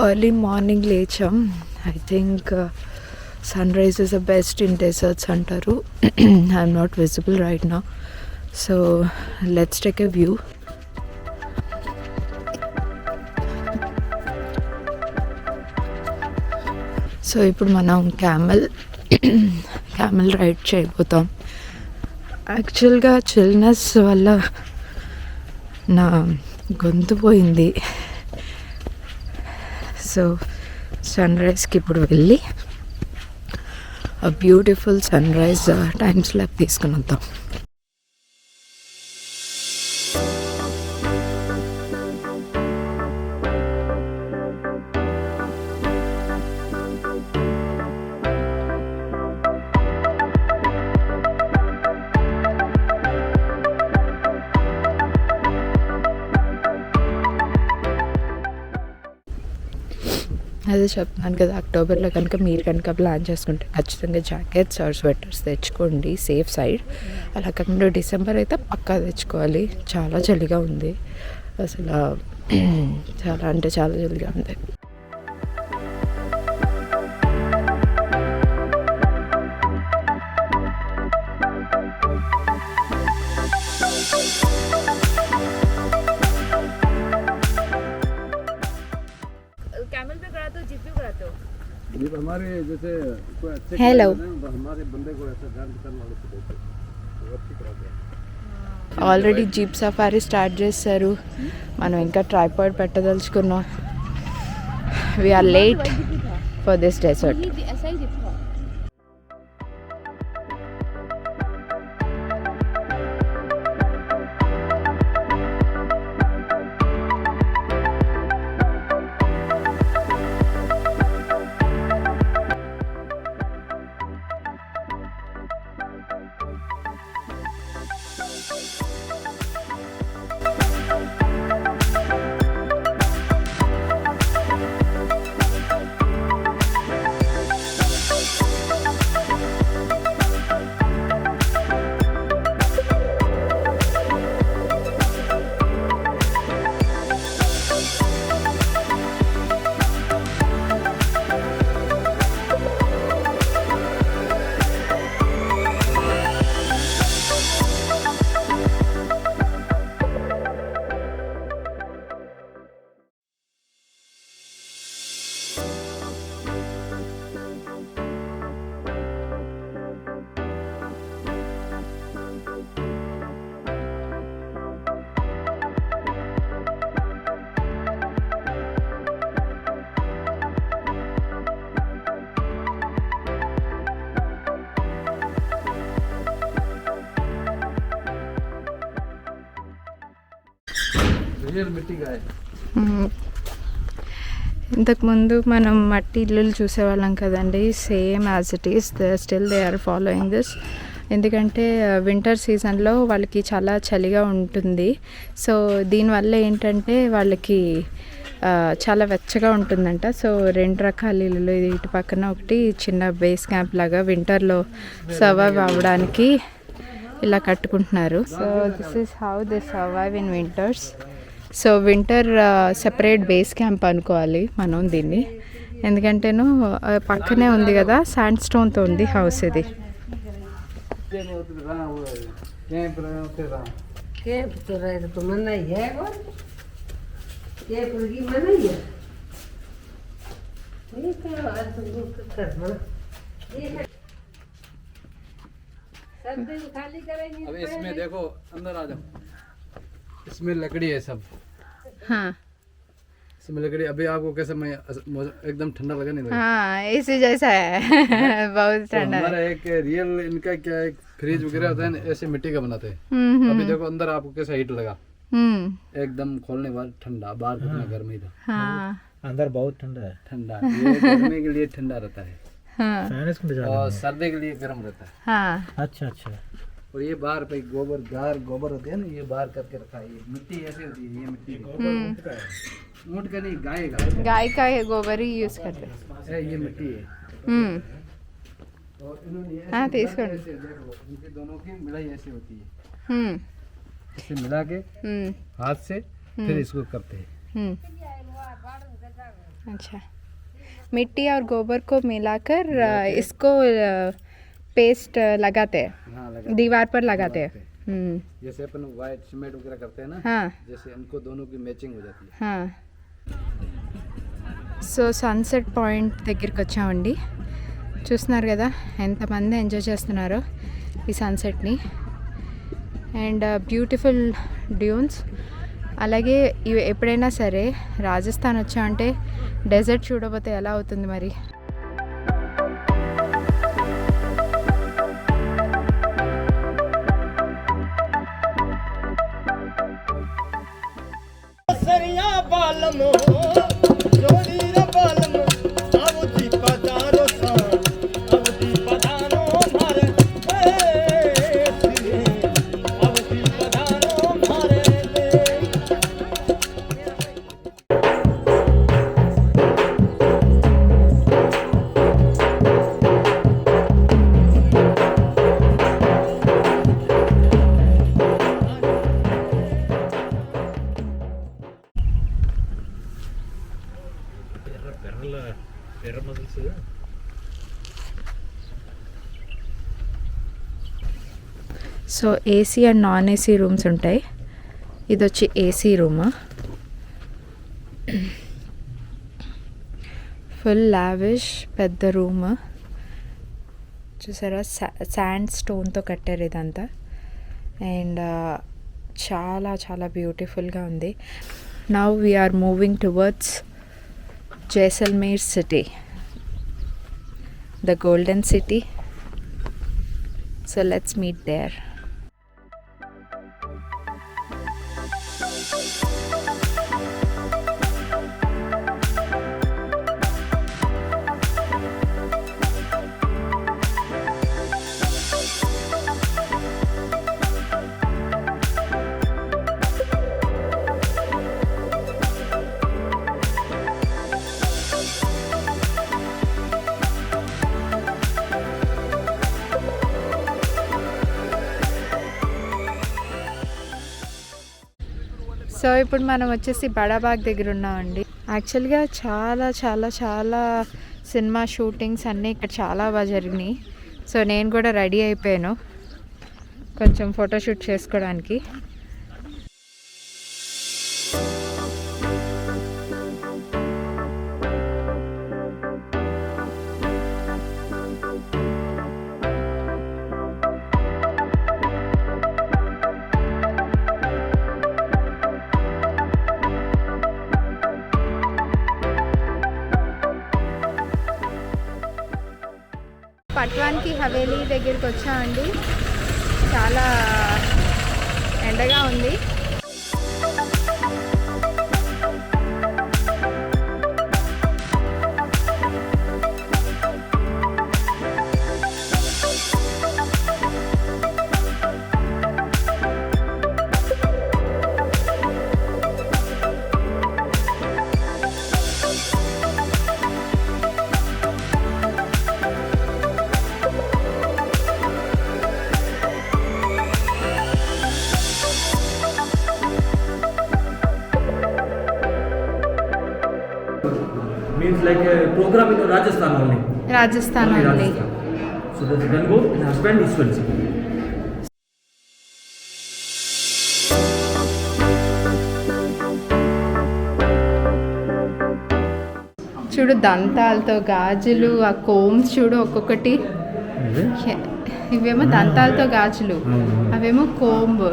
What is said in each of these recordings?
Early morning లేచాం. I think sunrise is the best in deserts అంటారు. I'm not visible right now, so let's take a view. So ఇప్పుడు మనం camel ride చేయబోతాం. యాక్చువల్గా chillness వల్ల నా గొంతు పోయింది. సో సన్ రైజ్కి ఇప్పుడు వెళ్ళి బ్యూటిఫుల్ సన్ రైజ్ టైమ్ స్లాప్ తీసుకుని వద్దాం. అదే చెప్తున్నాను కదా, అక్టోబర్లో కనుక మీరు కనుక ప్లాన్ చేసుకుంటే ఖచ్చితంగా జాకెట్స్ ఆర్ స్వెటర్స్ తెచ్చుకోండి సేఫ్ సైడ్. అలా కాకుండా డిసెంబర్ అయితే పక్కా తెచ్చుకోవాలి. చాలా చలిగా ఉంది అసలు, చాలా అంటే చాలా చలిగా ఉంది. हमारे जैसे कोई अच्छे हेलो, हमारे बंदे को ऐसा जान पहचान वाले को देते वो अच्छी कराते हैं. ఆల్రెడీ జీప్ సఫారీ స్టార్ట్ చేశారు. మనం ఇంకా ట్రైపాడ్ పెట్టదలుచుకున్నాం. We're late for this desert. ఇంతకుముందు మనం మట్టి ఇల్లులు చూసేవాళ్ళం కదండి, same as it is still they are following this. ఎందుకంటే వింటర్ సీజన్లో వాళ్ళకి చాలా చలిగా ఉంటుంది. సో దీనివల్ల ఏంటంటే వాళ్ళకి చాలా వెచ్చగా ఉంటుందంట. సో 2 రకాల ఇల్లులు, ఇటు పక్కన ఒకటి చిన్న బేస్ క్యాంప్ లాగా వింటర్లో సర్వైవ్ అవ్వడానికి ఇలా కట్టుకుంటున్నారు. So this is how they survive in winters. So winter separate base camp అనుకోవాలి మనం దీన్ని. ఎందుకంటేను పక్కనే ఉంది కదా, శాండ్ స్టోన్తో ఉంది హౌస్ ఇది. अब इसमें देखो अंदर आ जाओ, इसमें लकड़ी है सब. हाँ, इसमें लकड़ी. अभी आपको कैसे मैं एकदम ठंडा लगा नहीं लगा? हाँ इसी जैसा है. बहुत ठंडा. हमारा एक रियल इनका क्या एक फ्रिज वगैरह होता है ना, ऐसे मिट्टी का बनाते हैं. अभी देखो अंदर आपको कैसा हीट लगा, एकदम खोलने बाद ठंडा. बाहर कितना गर्मी था. हाँ, अंदर बहुत ठंडा है. ठंडा ये गर्मी के लिए ठंडा रहता है हाँ, और सर्दी के लिए गर्म रहता है. हाँ. अच्छा अच्छा. और ये बाहर पे गोबर होते हैं ना, ये बाहर करके रखा है. ये मिट्टी ऐसी होती है, ये मिट्टी ऊँट का नहीं, गाय का. गाय का गोबर ही यूज करते हैं. ये मिट्टी है. और इन्होंने हाँ, ऐसे तेज भर कर. के ऐसे देखो, इनके दोनों की मिलाई ऐसी होती है. इसे मिला के हाथ से फिर इसको करते हैं. अच्छा, मिट्टी और गोबर को मिलाकर इसको पेस्ट लगाते हैं, हाँ दीवार पर लगाते हैं। जैसे अपन व्हाइट सीमेंट वगैरह करते हैं ना, हाँ जैसे इनको दोनों की मैचिंग हो जाती है। हाँ। సో సన్సెట్ పాయింట్ దగ్గరికి వచ్చామండి. చూస్తున్నారు కదా ఎంతమంది ఎంజాయ్ చేస్తున్నారో ఈ సన్సెట్ని. And beautiful dunes. అలాగే ఇవి ఎప్పుడైనా సరే రాజస్థాన్ వచ్చామంటే డెజర్ట్ చూడబోతే ఎలా అవుతుంది మరి. So AC and non AC rooms ఉంటాయి. ఇది వచ్చి ఏసీ రూమ్. ఫుల్ లావిష్ పెద్ద రూమ్. చూసారా శాండ్ స్టోన్తో కట్టారు ఇదంతా. అండ్ చాలా చాలా బ్యూటిఫుల్గా ఉంది. Now we are moving towards Jaisalmer city, the golden city. So let's meet there. So ఇప్పుడు మనం వచ్చేసి బడాబాగ్ దగ్గర ఉన్నామండి. యాక్చువల్గా చాలా చాలా చాలా సినిమా షూటింగ్స్ అన్నీ ఇక్కడ చాలా బాగా జరిగినాయి. సో నేను కూడా రెడీ అయిపోయాను కొంచెం ఫోటోషూట్ చేసుకోవడానికి. పట్వాన్కి హవేలీ దగ్గరికి వచ్చామండి. చాలా ఎండగా ఉంది. Means like a program in Rajasthan only. Rajasthan only. So that you can go and husband is well. చూడు దంతాలతో గాజులు, ఆ కోమ్స్ చూడు ఒక్కొక్కటి. ఇవేమో దంతాలతో గాజులు, అవేమో కోంబ్,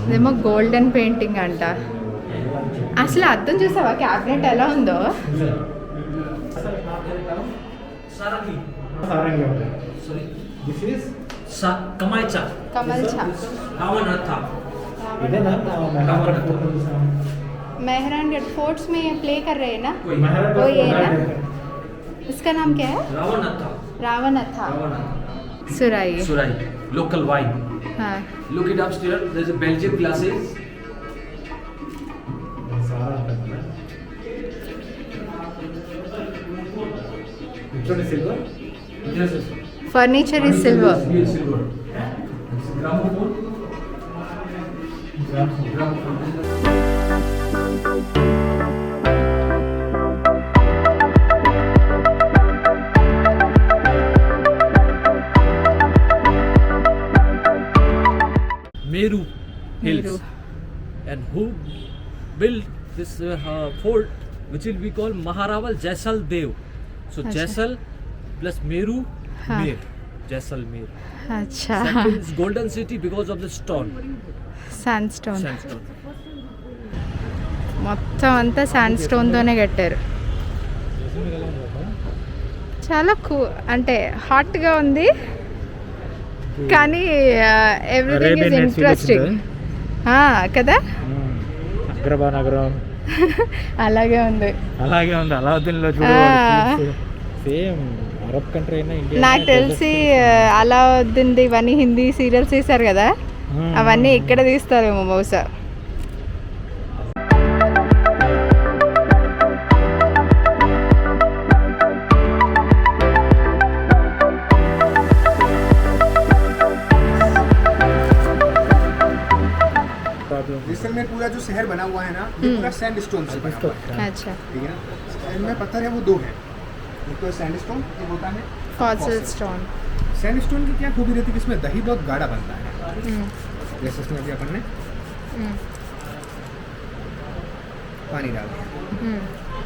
అదేమో గోల్డెన్ పెయింటింగ్ అంట. అసలు అర్థం చూసావా క్యాబినెట్ ఎలా ఉందో. This is Kamalcha. Kamalcha. Ravanatha. Mehrangarh forts में प्ले कर रहे हैं ना, वो ये है ना. इसका नाम क्या है? Ravanatha. रावणथा. सुराई. Surai. Local wine. हाँ. Look it upstairs. There's a Belgian glasses. Which one is silver? Yes, yes. Furniture is silver. Yes, silver. It's gramophone. Gramophone. Meru Hills. Meru. And who built this fort, which will be called Maharaval Jaisal Dev. So Acha. Jaisal plus Meru, हाँ. Mer, Jaisalmer. अच्छा Second is golden city because of the stone, sand stone sandstone. మొత్తం అంతా sand స్టోన్తోనే కట్టారు. చాలా అంటే హాట్గా ఉంది కానీ ఎవ్రీథింగ్ ఈజ్ ఇంట్రెస్టింగ్ కదా. అగ్రబా నగరం అలాగే ఉంది. అలాగే ఉంది. అలావుద్దీన్లో చూడు సేమ్ అరబ్ కంట్రీ అయినా ఇండియా. నాకు తెలిసి అలావుద్దీన్ది ఇవన్నీ హిందీ సీరియల్స్ తీస్తారు కదా, అవన్నీ ఇక్కడ తీస్తారేమో బహుశా. जैसलमेर पूरा जो शहर बना हुआ है ना, ये पूरा सैंडस्टोन से बना हुआ है, अच्छा ठीक है ना. इनमें पत्थर है वो दो है, एक तो सैंडस्टोन, एक होता है ఫాసిల్ స్టోన్. सैंडस्टोन की क्या खूबी रहती है कि इसमें दही बहुत गाढ़ा बनता है. जैसे इसमें अभी अपन ने पानी डाल दिया,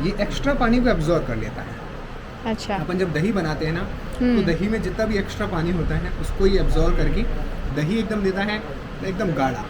ये एक्स्ट्रा पानी को एब्जॉर्ब कर लेता है. अच्छा अपन जब दही बनाते हैं ना, तो दही में जितना भी एक्स्ट्रा पानी होता है ना, उसको ये एब्जॉर्ब करके दही एकदम देता है एकदम गाढ़ा.